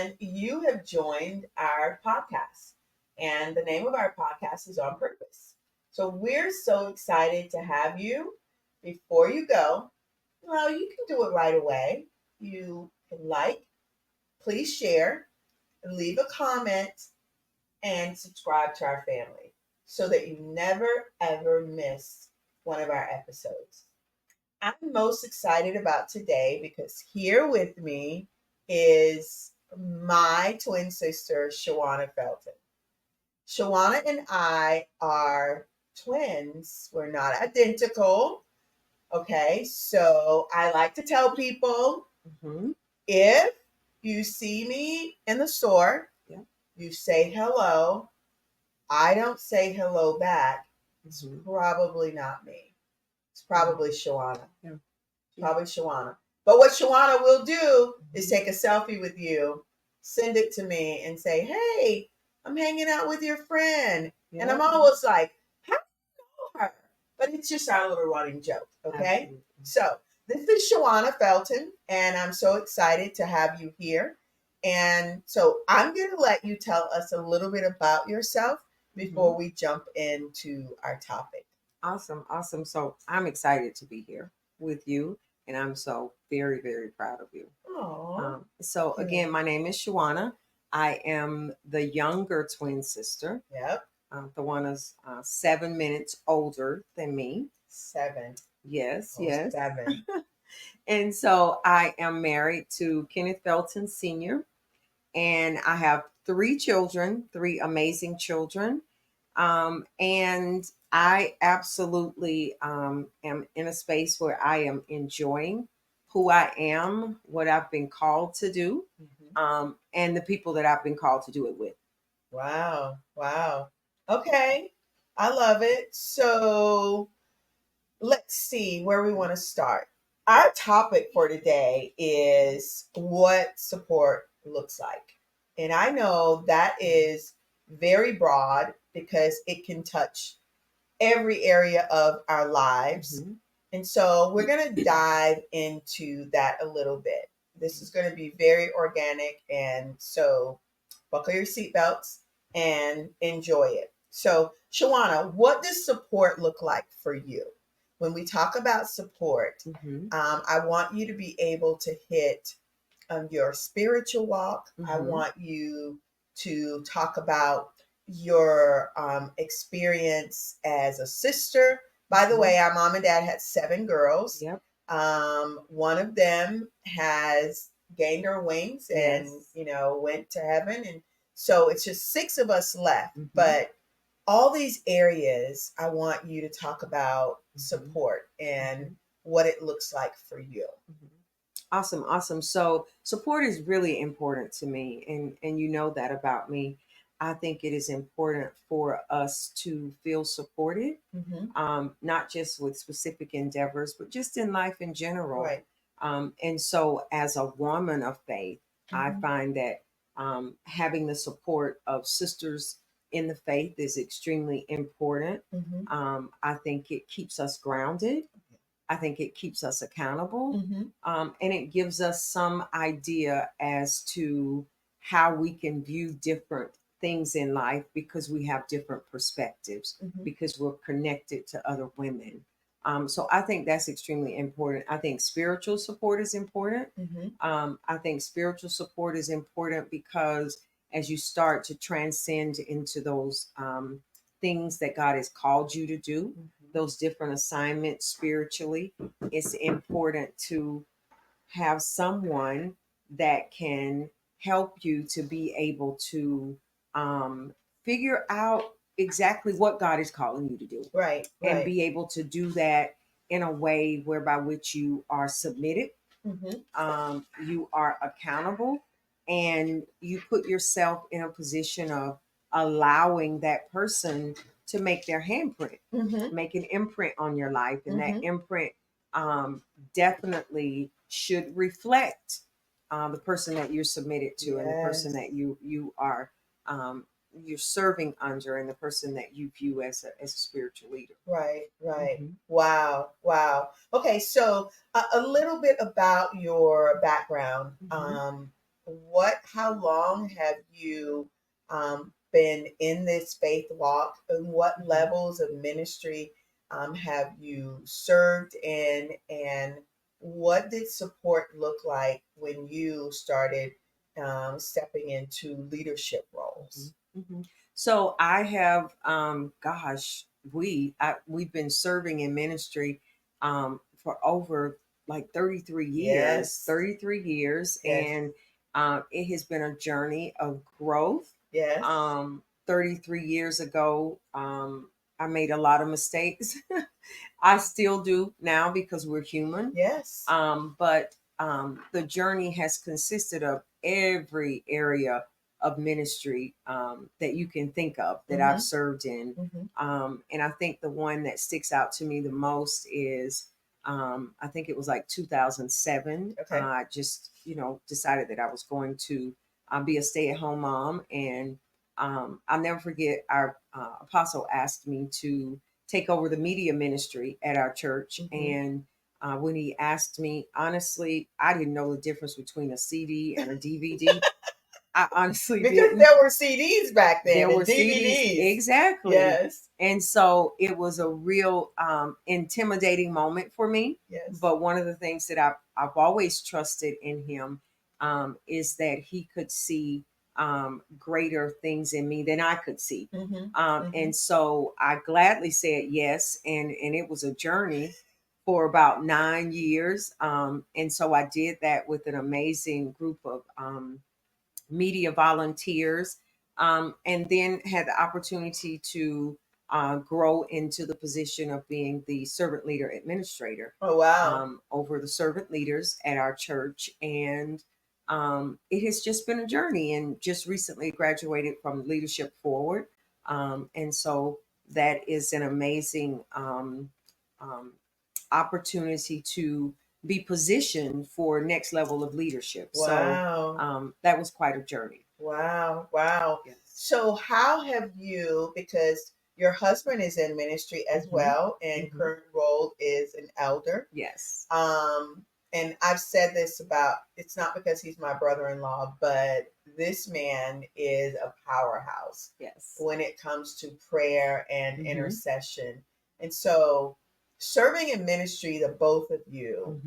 and you have joined our podcast. And the name of our podcast is On Purpose. So we're so excited to have you. Before you go, well, you can do it right away. You can like, please share, leave a comment, and subscribe to our family so that you never ever miss one of our episodes. I'm most excited about today because here with me is my twin sister, Shawanna Felton. Shawanna and I are twins. We're not identical. Okay, so I like to tell people Mm-hmm. if you see me in the store, Yeah. you say hello. I don't say hello back. It's Mm-hmm. probably not me. It's probably Shawanna. Yeah. Probably Shawanna. But what Shawanna will do is take a selfie with you, send it to me, and say, "Hey, I'm hanging out with your friend." Yeah. And I'm always like, "How do you know her?" But it's just our little running joke, okay? Absolutely. So this is Shawanna Felton, and I'm so excited to have you here. And so I'm going to let you tell us a little bit about yourself before we jump into our topic. Awesome. Awesome. So I'm excited to be here with you, and I'm so very, very proud of you. Oh, So again, my name is Shawanna. I am the younger twin sister. Yep. The one is 7 minutes older than me. 7. Yes, Oh, yes. 7. And so I am married to Kenneth Felton Sr., and I have 3 children, 3 amazing children. And I absolutely am in a space where I am enjoying who I am, what I've been called to do, and the people that I've been called to do it with. Wow. Wow. Okay. I love it. So let's see where we want to start. Our topic for today is what support looks like. And I know that is very broad because it can touch every area of our lives. Mhm. And so we're going to dive into that a little bit. This is going to be very organic. And so buckle your seatbelts and enjoy it. So, Shawanna, what does support look like for you? When we talk about support, Mhm. I want you to be able to hit your spiritual walk. I Mhm. want you to talk about your experience as a sister. By the way, our mom and dad had 7 girls. Yep. One of them has gained her wings and Yes. went to heaven, and so it's just 6 of us left. Mhm. But all these areas, I want you to talk about support and what it looks like for you. Mhm. Awesome, awesome. So support is really important to me, and you know that about me. I think it is important for us to feel supported, Mm-hmm. not just with specific endeavors, but just in life in general. Right. And so, as a woman of faith, I Mm-hmm. find that having the support of sisters in the faith is extremely important. Mm-hmm. I think it keeps us grounded. I think it keeps us accountable, Mm-hmm. and it gives us some idea as to how we can view different things in life because we have different perspectives, Mm-hmm. because we're connected to other women. So I think that's extremely important. I think spiritual support is important. Mm-hmm. I think spiritual support is important because as you start to transcend into those things that God has called you to do, those different assignments spiritually, it's important to have someone that can help you to be able to figure out exactly what God is calling you to do, Right. and Right. be able to do that in a way whereby which you are submitted, Mm-hmm. you are accountable, and you put yourself in a position of allowing that person to make their handprint, Mm-hmm. make an imprint on your life. And that Mm-hmm. imprint definitely should reflect the person that you're submitted to, and the person Yes. that you are you're serving under, and the person that you view as a spiritual leader. Right. Right. Mhm. Wow. Wow. Okay. So a little bit about your background. Mhm. how long have you been in this faith walk, and what levels of ministry have you served in, and what did support look like when you started stepping into leadership roles? Mhm. So I have, gosh, we've been serving in ministry for over like 33 years, Yes. 33 years, Yes. and it has been a journey of growth. Yes. 33 years ago, I made a lot of mistakes. I still do now because we're human. Yes. But the journey has consisted of every area of ministry that you can think of that I've served in. And I think the one that sticks out to me the most is I think it was like 2007. Okay. I just, decided that I was going to be a stay at home mom. And I'll never forget our apostle asked me to take over the media ministry at our church. And when he asked me, honestly, I didn't know the difference between a CD and a DVD. I honestly Because didn't. there were CDs back then There and were CDs, DVDs. exactly. Yes. And so it was a real intimidating moment for me. Yes. But one of the things that I've always trusted in him is that he could see greater things in me than I could see. And so I gladly said yes. And it was a journey for about 9 years. And so I did that with an amazing group of media volunteers, and then had the opportunity to grow into the position of being the servant leader administrator Oh, wow. over the servant leaders at our church. And it has just been a journey, and just recently graduated from Leadership Forward. And so that is an amazing um, opportunity to be positioned for next level of leadership. Wow. So that was quite a journey. Wow. Wow. Yes. So, how have you, because your husband is in ministry as well, and current role is an elder. Yes. And I've said this about, it's not because he's my brother-in-law, but this man is a powerhouse. Yes. When it comes to prayer and intercession. And so, serving in ministry, the both of you,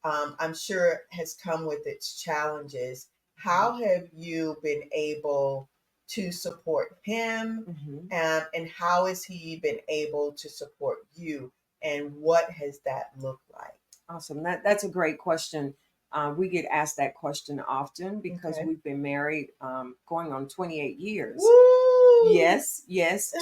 I'm sure has come with its challenges. How have you been able to support him? And how has he been able to support you? And what has that looked like? Awesome. That's a great question. We get asked that question often because Okay. we've been married going on 28 years. Woo! Yes,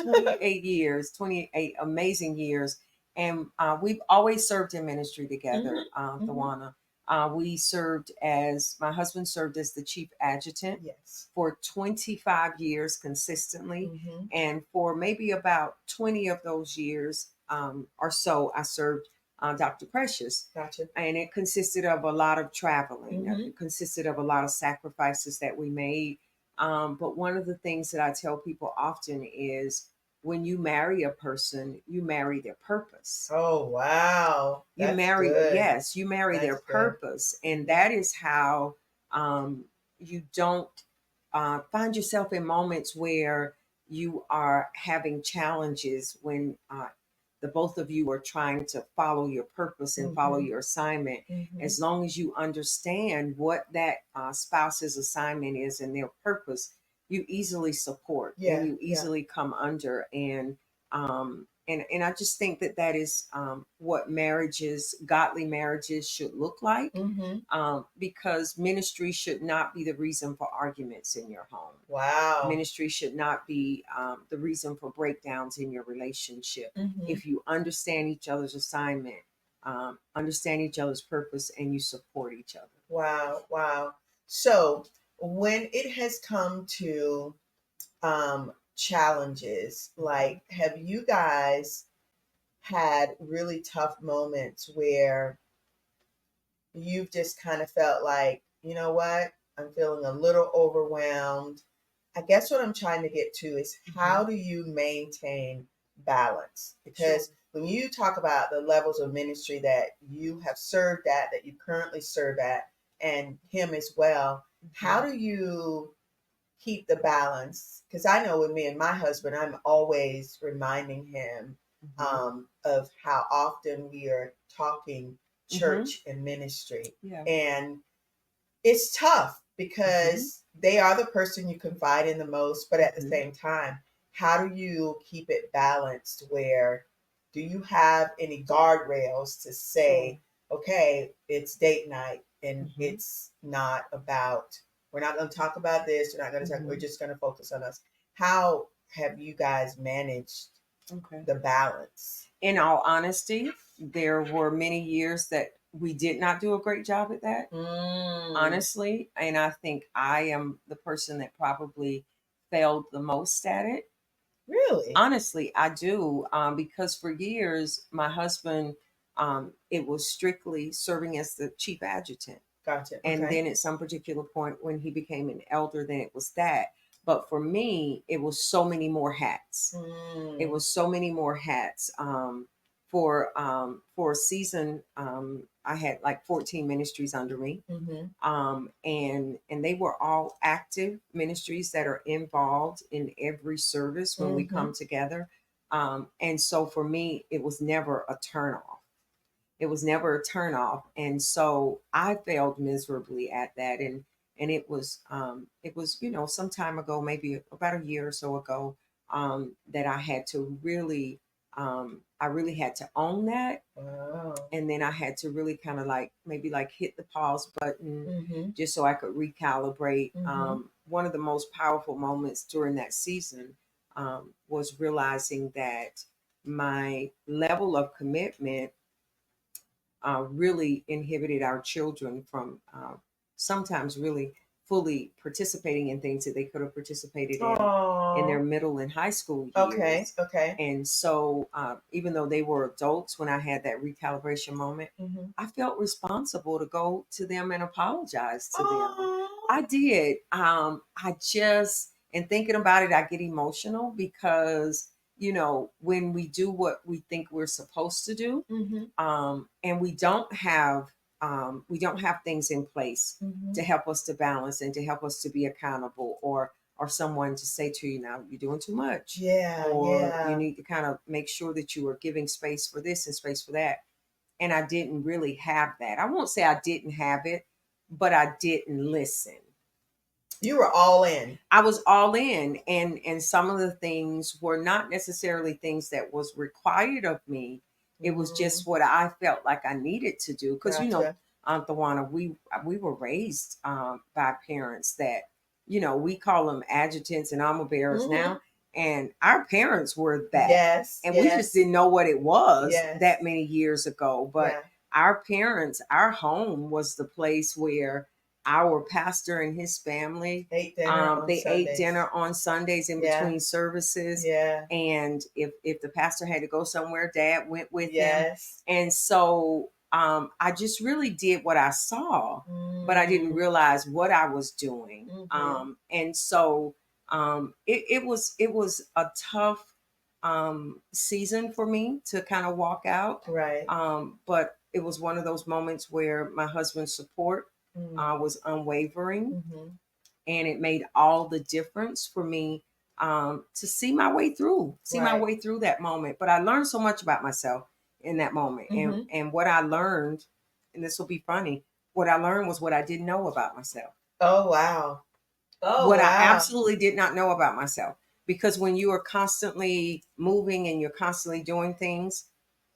28 years, 28 amazing years. And we've always served in ministry together, Shawanna. My husband served as the chief adjutant Yes. for 25 years consistently. And for maybe about 20 of those years or so, I served Dr. Precious. Gotcha. And it consisted of a lot of traveling. It consisted of a lot of sacrifices that we made. But one of the things that I tell people often is when you marry a person, you marry their purpose. Oh, wow. You That's marry, good. yes, you marry their That's good. purpose. And that is how you don't find yourself in moments where you are having challenges when the both of you are trying to follow your purpose and follow your assignment. As long as you understand what that spouse's assignment is and their purpose, you easily support and you easily come under. And I just think that is what marriages, godly marriages, should look like. Because ministry should not be the reason for arguments in your home. Wow. Ministry should not be the reason for breakdowns in your relationship. If you understand each other's assignment, understand each other's purpose, and you support each other. Wow. Wow. So when it has come to challenges, like, have you guys had really tough moments where you've just kind of felt like, you know what, I'm feeling a little overwhelmed? I guess what I'm trying to get to is, how do you maintain balance? Because when you talk about the levels of ministry that you have served at, that you currently serve at, and him as well, How do you keep the balance? Because I know with me and my husband, I'm always reminding him Mm-hmm. of how often we are talking Mm-hmm. church and ministry. Yeah. And it's tough Mm-hmm. because they are the person you confide in the most, but at the Mm-hmm. same time, how do you keep it balanced? Where do you have any guardrails to Sure. say, okay, it's date night and Mm-hmm. it's not about, we're not going to talk about this, we're not going to talk, we're Mm-hmm. just going to focus on us. How have you guys managed Okay. the balance? In all honesty, there were many years that we did not do a great job at that, Mm, honestly. And I think I am the person that probably failed the most at it. really? Honestly, I do, because for years, my husband, it was strictly serving as the chief adjutant. Gotcha. And Okay. then at some particular point, when he became an elder, then it was that. But for me, it was so many more hats. It Mm, was so many more hats. For a season, I had like 14 ministries under me, mm-hmm, and they were all active ministries that are involved in every service when we mm-hmm. come together. And so for me, it was never a turnoff. It was never a turnoff, and so I failed miserably at that. And it was some time ago, maybe about a year or so ago, that I had to really I really had to own that, Wow. and then I had to really kind of like maybe like hit the pause button Mm-hmm. just so I could recalibrate. Mm-hmm. One of the most powerful moments during that season was realizing that my level of commitment really inhibited our children from sometimes really fully participating in things that they could have participated in their Oh. middle and high school Okay. years. Okay. And so, even though they were adults when I had that recalibration moment, Mm-hmm. I felt responsible to go to them and apologize to them. Oh. I did. And thinking about it, I get emotional because, when we do what we think we're supposed to do, Mm-hmm. and we don't have things in place Mm-hmm. to help us to balance and to help us to be accountable, or someone to say to you, now you're doing too much, Yeah. or you Yeah. need to kind of make sure that you are giving space for this and space for that. And I didn't really have that. I won't say I didn't have it, but I didn't listen. You were all in. I was all in, and some of the things were not necessarily things that was required of me. It was Mm, just what I felt like I needed to do because gotcha. Aunt Tawana, we were raised by parents that we call them adjutants and armor bearers Mm-hmm. now, and our parents were that, Yes. and we just Yes. didn't know what it was Yes. that many years ago. But Yeah. our parents, our home was the place where our pastor and his family, Ate dinner on they ate Sundays. dinner on Sundays in Yeah. between services. Yeah. And if the pastor had to go somewhere, dad went with him. Yes. And so I just really did what I saw, but I didn't Mm, realize what I was doing. mm-hmm. And so it was a tough season for me to kind of walk out. Right. But it was one of those moments where my husband's support Mm, was unwavering, mm-hmm. and it made all the difference for me, to see my Right. way through that moment. But I learned so much about myself in that moment, and Mm-hmm. and what I learned, and this will be funny, what I learned was what I didn't know about myself. Oh wow. Oh What I wow. absolutely did not know about myself, because when you are constantly moving and you're constantly doing things,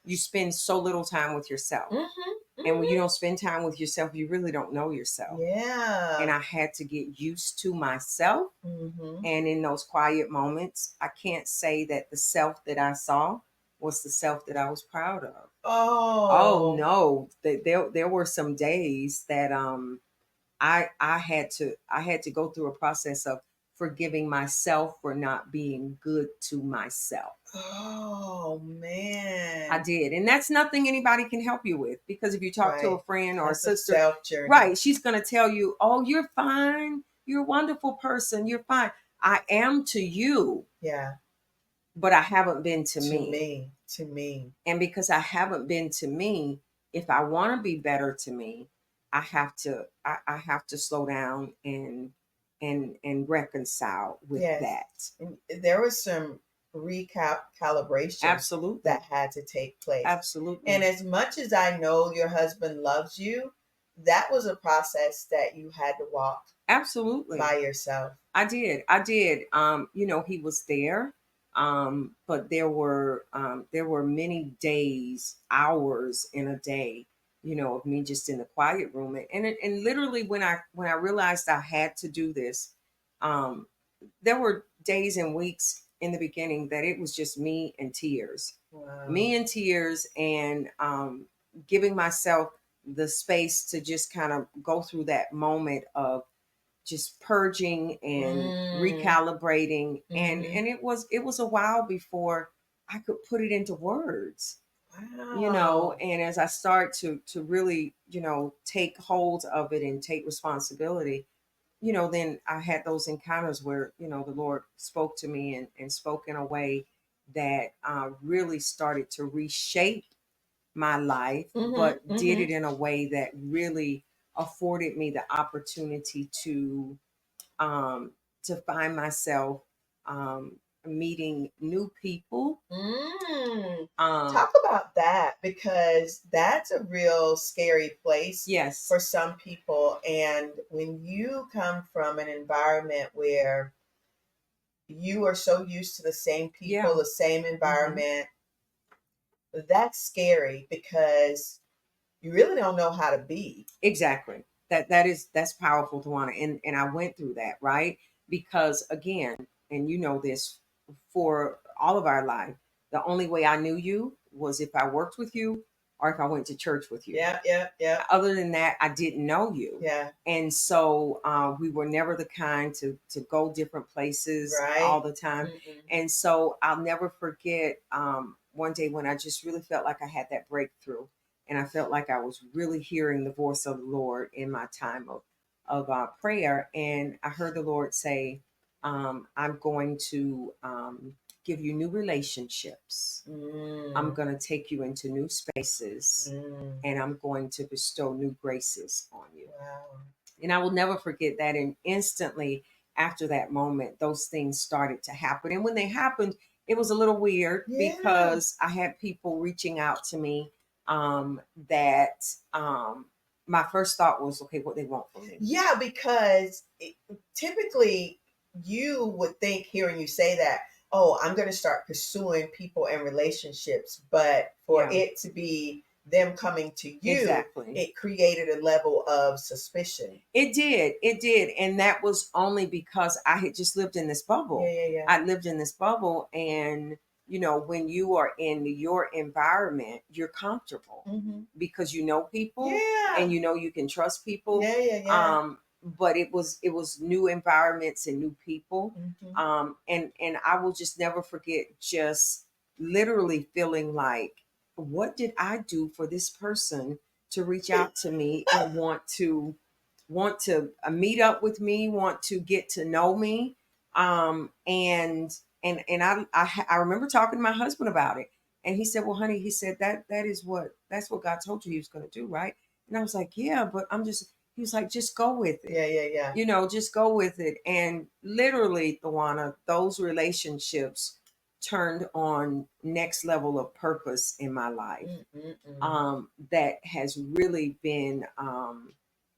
you spend so little time with yourself. Mm-hmm. And when you Mm-hmm. don't spend time with yourself, you really don't know yourself. And Yeah. I had to get used to myself. Mm-hmm. And in those quiet moments, I can't say that the self that I saw was the self that I was proud of. Oh Oh. no, there were some days that I had to go through a process of forgiving myself for not being good to myself. Oh I man. did. And that's nothing anybody can help you with, because if you talk to a Right. friend or a That's a sister, self journey. right, she's going to tell you, "Oh, you're fine. You're a wonderful person. You're fine." I am to you, Yeah. but I haven't been to To me. me. To me. And because I haven't been to me, if I want to be better to me, I have to slow down and reconcile with Yes. that. And there was some recalibration Absolutely. that had to take place. Absolutely. And as much as I know your husband loves you, that was a process that you had to walk Absolutely. by yourself. I did. I did. He was there. But there were many days, hours in a day, of me just in the quiet room. And literally when I realized I had to do this, um, there were days and weeks in the beginning that it was just me and tears. Wow. Me and tears and giving myself the space to just kind of go through that moment of just purging and recalibrating, and it was a while before I could put it into words. Wow. And as I start to really take hold of it and take responsibility, then I had those encounters where the Lord spoke to me and spoke in a way that really started to reshape my life, but did it in a way that really afforded me the opportunity um, to find myself um, meeting new people. Talk about that, because that's a real scary place Yes. for some people. And when you come from an environment where you are so used to the same people, Yeah. the same environment, that's scary because you really don't know how to be. Exactly. That's powerful, Tawana. And I went through that, right? Because again, and you know this, for all of our life, the only way I knew you was if I worked with you or if I went to church with you. Yeah, yeah, yeah. Other than that, I didn't know you. Yeah. And so we were never the kind to go different places all the time. And so I'll never forget one day when I just really felt like I had that breakthrough. And I felt like I was really hearing the voice of the Lord in my time of prayer. And I heard the Lord say, I'm going to give you new relationships. I'm going to take you into new spaces, and I'm going to bestow new graces on you. Wow. And I will never forget that. And instantly after that moment, those things started to happen. And when they happened, it was a little weird because I had people reaching out to me that my first thought was, okay, what they want from me. Yeah, because typically you would think, hearing you say that, oh, I'm going to start pursuing people and relationships, but for it to be them coming to you, exactly, it created a level of suspicion. It did. And that was only because I had just lived in this bubble. Yeah. I lived in this bubble, and when you are in your environment, you're comfortable because you know people, and you can trust people. But it was new environments and new people. And I will just never forget just literally feeling like, what did I do for this person to reach out to me and want to meet up with me, want to get to know me. And I remember talking to my husband about it, and he said, well, honey, he said that's what God told you he was going to do, right? And I was like, yeah, but he was like, just go with it. Yeah. Just go with it. And literally, Tawana, those relationships turned on next level of purpose in my life. That has really been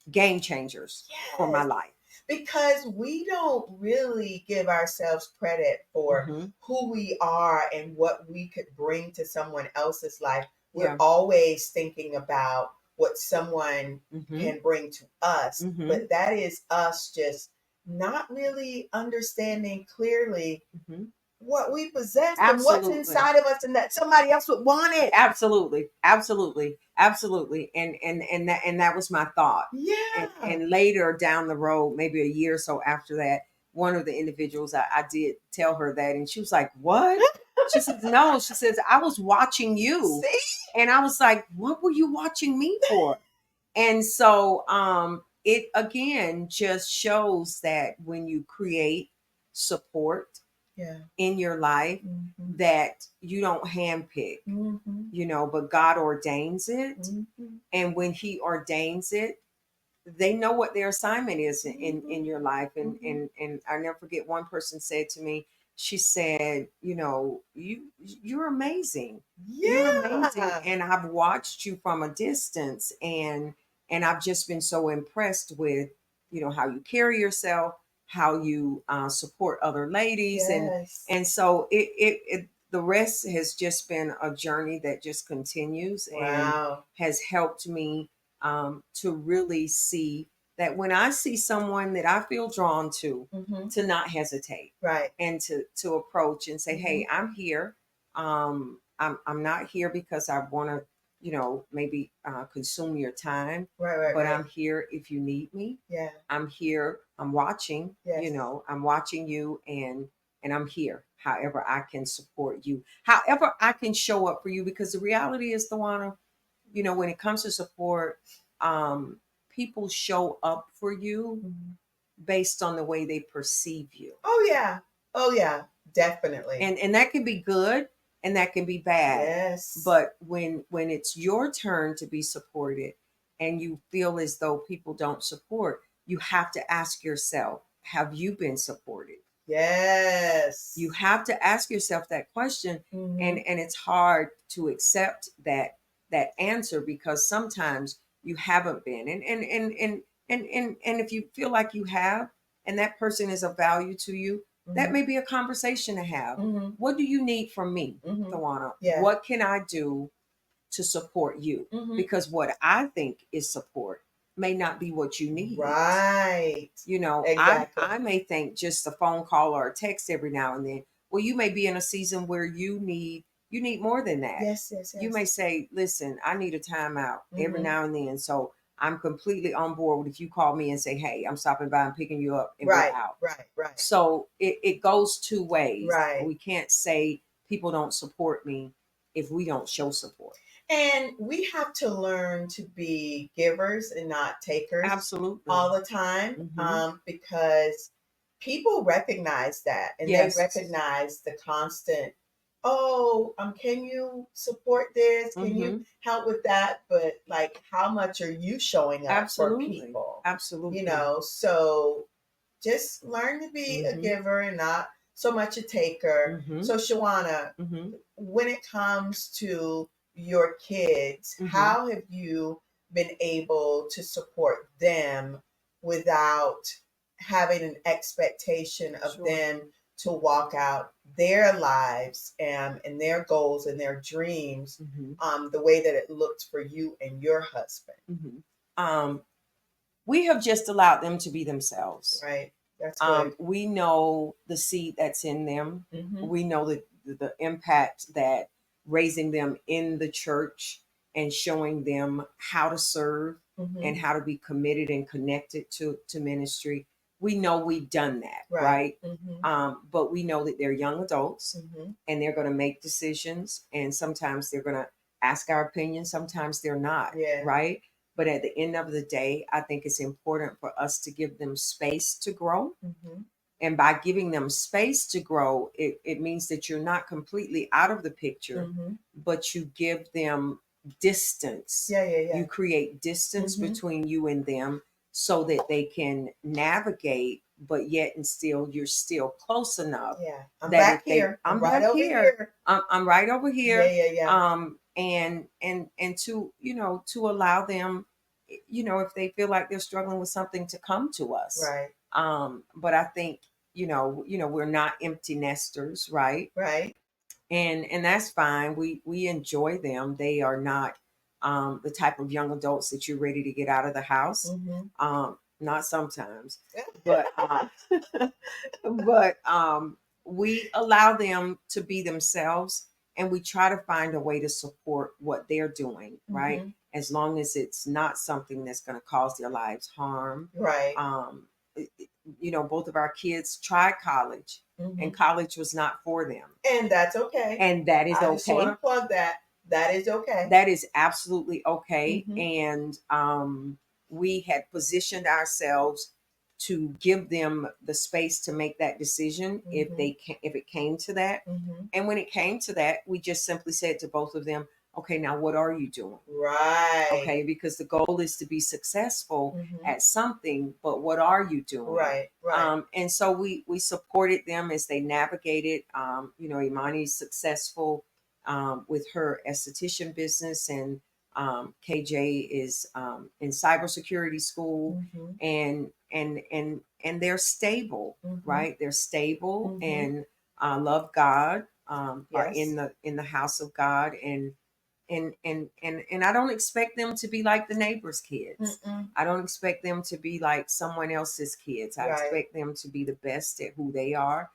game changers for my life. Because we don't really give ourselves credit for who we are and what we could bring to someone else's life. We're always thinking about what someone can bring to us, but that is us just not really understanding clearly what we possess and what's inside of us, and that somebody else would want it. Absolutely. And that was my thought. And later down the road, maybe a year or so after that, one of the individuals, I did tell her that, and she was like, what? She says, no. She says, I was watching you. See? And I was like, what were you watching me for? And so it again just shows that when you create support in your life, that you don't handpick, but God ordains it. And when he ordains it, they know what their assignment is in Mhm. your life. Mhm. And I never forget, one person said to me, she said, you know, you're amazing. You're amazing. Yeah. And I've watched you from a distance, and I've just been so impressed with, you know, how you carry yourself, how you support other ladies. Yes. And so the rest has just been a journey that just continues and Wow. has helped me to really see that when I see someone that I feel drawn Mm-hmm. to not hesitate Right. and to approach and say, Mm-hmm. "Hey, I'm here. I'm not here because I want to, you know, maybe consume your time, Right. Right. but Right. I'm here if you need me. Yeah. I'm here. I'm watching. You Yes. know, I'm watching you, and I'm here. However, I can support you. However, I can show up for you, because the reality is, Tawana, you know, when it comes to support, um, people show up for you Mhm. based on the way they perceive you. Oh yeah. Oh yeah. Definitely. And that can be good and that can be bad. Yes. But when it's your turn to be supported and you feel as though people don't support, you have to ask yourself, have you been supported? You Yes. have to ask yourself that question. Mm-hmm. And it's hard to accept that answer, because sometimes you haven't been. And if you feel like you have, and that person is of value to you, that Mm-hmm. may be a conversation to have. Mm-hmm. What do you need from me, Mm-hmm. Tawana? Yeah. What can I do to support you? Mm-hmm. Because what I think is support may not be what you need. Right. You know, Exactly. I may think just a phone call or a text every now and then. Well, you may be in a season where you need more than that. Yes. Yes. You Yes. may say, listen, I need a timeout every Mm-hmm. now and then. So I'm completely on board with if you call me and say, hey, I'm stopping by and picking you up and we're Right. out. Right. Right. So it goes two ways. Right. We can't say people don't support me if we don't show support. And we have to learn to be givers and not takers Absolutely. all the time, Hmm. because people recognize that and they Yes. recognize the constant, oh, can you support this? Can you Hmm. help with that? But like, how much are you showing up for Absolutely. people? You Absolutely. know, so just learn to be a Hmm. giver and not so much a taker. Hmm. So, Shawanna, Hmm. when it comes to your kids, Hmm. how have you been able to support them without having an expectation of Sure. them to walk out their lives and their goals and their dreams Hmm. the way that it looked for you and your husband? Hmm. Um, we have just allowed them to be themselves. Right? That's good. We know the seed that's in them. Mm-hmm. We know the impact that raising them in the church and showing them how to serve Mm-hmm. and how to be committed and connected to ministry. We know we've done that, Right. right? Mm-hmm. But we know that they're young adults Mm-hmm. and they're going to make decisions, and sometimes they're going to ask our opinion, sometimes they're not, Yeah. right? But at the end of the day, I think it's important for us to give them space to grow. Mm-hmm. And by giving them space to grow, it means that you're not completely out of the picture, Mm-hmm. but you give them distance. Yeah, yeah, yeah. You create distance Mm-hmm. between you and them so that they can navigate, but yet and still, you're still close enough Yeah. I'm that back if they, here. I'm I'm right back over here, here. I'm right over Yeah, here. yeah, yeah. And to, you know, to allow them, you know, if they feel like they're struggling with something, to come to us. Right. But I think, we're not empty nesters, right? Right. And that's fine. We enjoy them. They are not the type of young adults that you're ready to get out of the house. Mm-hmm. Not sometimes, but but we allow them to be themselves, and we try to find a way to support what they're doing, right? Mm-hmm. As long as it's not something that's going to cause their lives harm. Right. um Both of our kids tried college, Mm-hmm. and college was not for them, And that's okay. and that is I just want okay. to plug that. That is okay. That is absolutely okay. Mm-hmm. And we had positioned ourselves to give them the space to make that decision Mm-hmm. if it came to that. Mm-hmm. And when it came to that, we just simply said to both of them, Okay, now what are you doing? Right. Okay, because the goal is to be successful Mm-hmm. at something, but what are you doing? Right. Right. And so we supported them as they navigated. Imani's successful with her esthetician business, and KJ is in cybersecurity school, Mm-hmm. and they're stable, Mm-hmm. right? They're stable Mm-hmm. and love God, are Yes. in the house of God, and I don't expect them to be like the neighbor's kids. Mm-mm. I don't expect them to be like someone else's kids. I Right. expect them to be the best at who they are,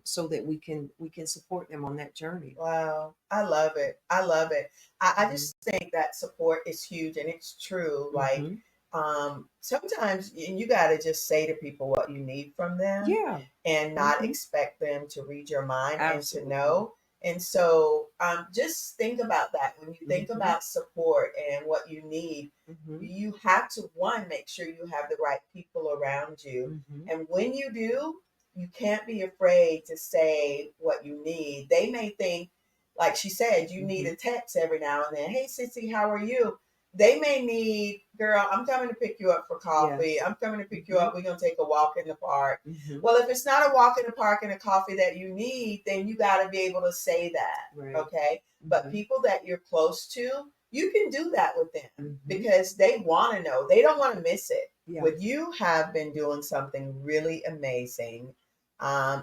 so that we can support them on that journey. Wow. I love it. I love it. I Hmm. just think that support is huge and it's true. Like, Hmm. sometimes you got to just say to people what you need from them Yeah. and not Hmm. expect them to read your mind and to Absolutely. know. And so, just think about that when you think Hmm. about support and what you need. Hmm. You have to, one, make sure you have the right people around you. Hmm. And when you do, you can't be afraid to say what you need. They may think, like she said, you need Hmm. a text every now and then. Hey, Sissy, how are you? They may need, girl, I'm coming to pick you up for coffee. Yes. I'm coming to pick you Hmm. up. We're going to take a walk in the park. Hmm. Well, if it's not a walk in the park and a coffee that you need, then you got to be able to say that. Right. Okay. But Hmm. people that you're close to, you can do that with them Hmm. because they want to know. They don't want to miss it. Yeah. But you have been doing something really amazing.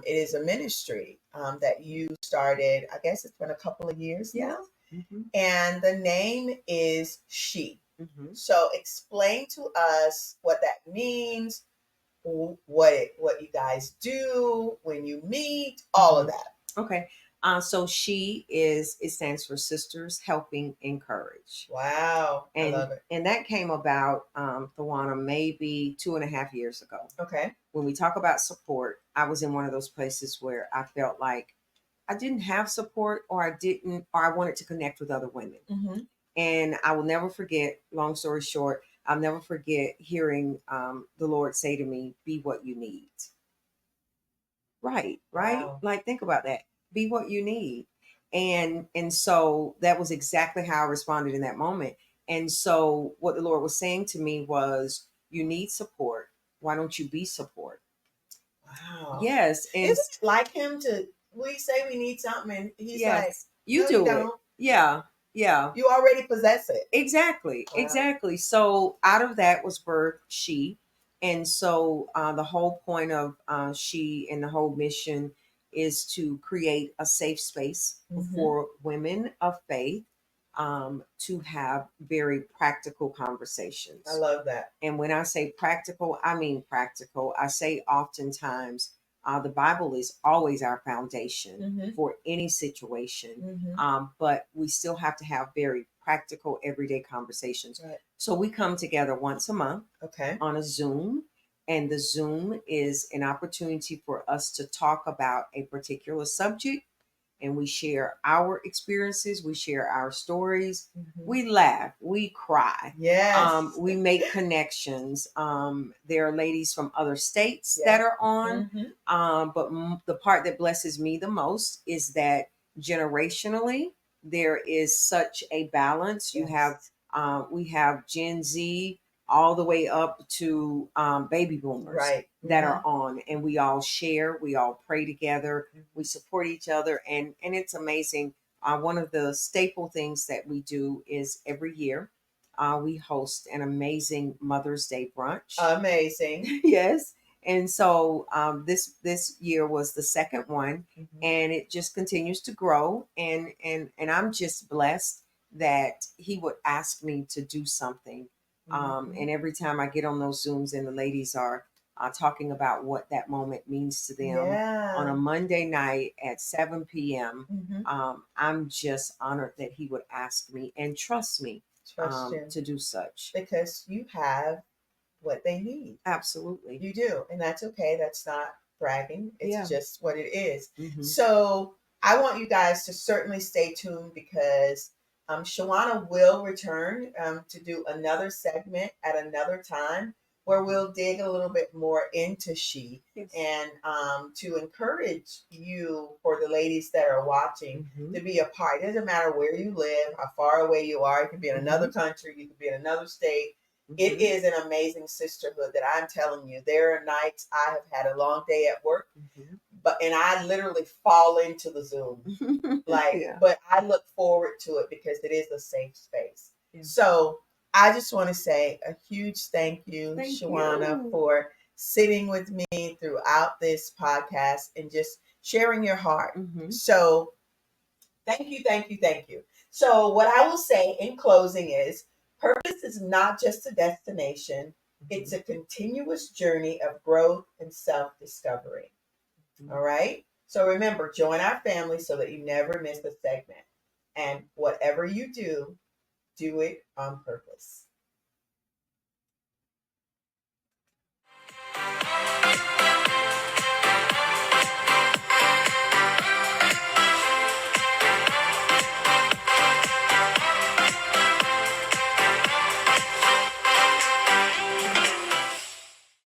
It is a ministry that you started, I guess it's been a couple of years Yes. now. Hmm. And the name is She. Hmm. So explain to us what that means, what you guys do when you meet, all of Hmm. that. Okay. So it stands for Sisters Helping Encourage. Wow, I And love it. and that came about, Thawana, maybe 2.5 years ago. Okay. When we talk about support, I was in one of those places where I felt like I didn't have support, or I wanted to connect with other women. Mm-hmm. And I will never forget, long story short, I'll never forget hearing the Lord say to me, "Be what you need." Right, right. Wow. Like, think about that. Be what you need. And so that was exactly how I responded in that moment. And so what the Lord was saying to me was, you need support. Why don't you be support? Wow. Yes. And Isn't it like him to, we say we need something and he's like, yes, you no, you do it. don't. Yeah. Yeah. You already possess it. Exactly, Wow. exactly. So out of that was birthed She, and so the whole point of She and the whole mission is to create a safe space Mm-hmm. for women of faith, to have very practical I conversations. love that. And when I say practical, I mean practical. I say oftentimes the Bible is always our foundation Mm-hmm. for any situation, Mm-hmm. but we still have to have very practical, everyday conversations. Right. So we come together once a month Okay. on a Zoom, and the Zoom is an opportunity for us to talk about a particular subject, and we share our experiences, we share our stories, Mm-hmm. we laugh, we cry, Yes. we make connections. There are ladies from other states that Yeah. are on, Mm-hmm. but the part that blesses me the most is that generationally there is such a balance. Yes. We have Gen Z all the way up to baby boomers Right. that Mm-hmm. are on, and we all share, we all pray together, we support each other, and it's amazing. One of the staple things that we do is every year we host an amazing Mother's Day brunch. Amazing. Yes. And so this year was the second one, Mm-hmm. and it just continues to grow, and I'm just blessed that he would ask me to do something. Mm-hmm. And every time I get on those Zooms and the ladies are talking about what that moment means to them on a Yeah. Monday night at 7 p.m., Mm-hmm. I'm just honored that he would ask me and trust me Trust him to do such. because you have what they need. Absolutely. You do, and that's okay. That's not bragging. It's Yeah. just what it is. Hmm. So I want you guys to certainly stay tuned because Shawanna will return to do another segment at another time. where we'll dig a little bit more into she Yes. and to encourage you, for the ladies that are watching, Mhm. to be a part. It doesn't matter where you live, how far away you are. You can be in another Mhm. country, you can be in another state. It Mhm. is an amazing sisterhood that I'm telling you. There are nights I have had a long day at work, Mhm. and I literally fall into the Zoom. Yeah. But I look forward to it because it is a safe space. Yeah. So I just want to say a huge thank you, Thank Shawanna, you. for sitting with me throughout this podcast and just sharing your heart. Mhm. So thank you, thank you, thank you. So what I will say in closing is purpose is not just a destination, it's Mhm. a continuous journey of growth and self-discovery. Mhm. All right. So remember, join our family so that you never miss a segment. And whatever you do, do it on purpose.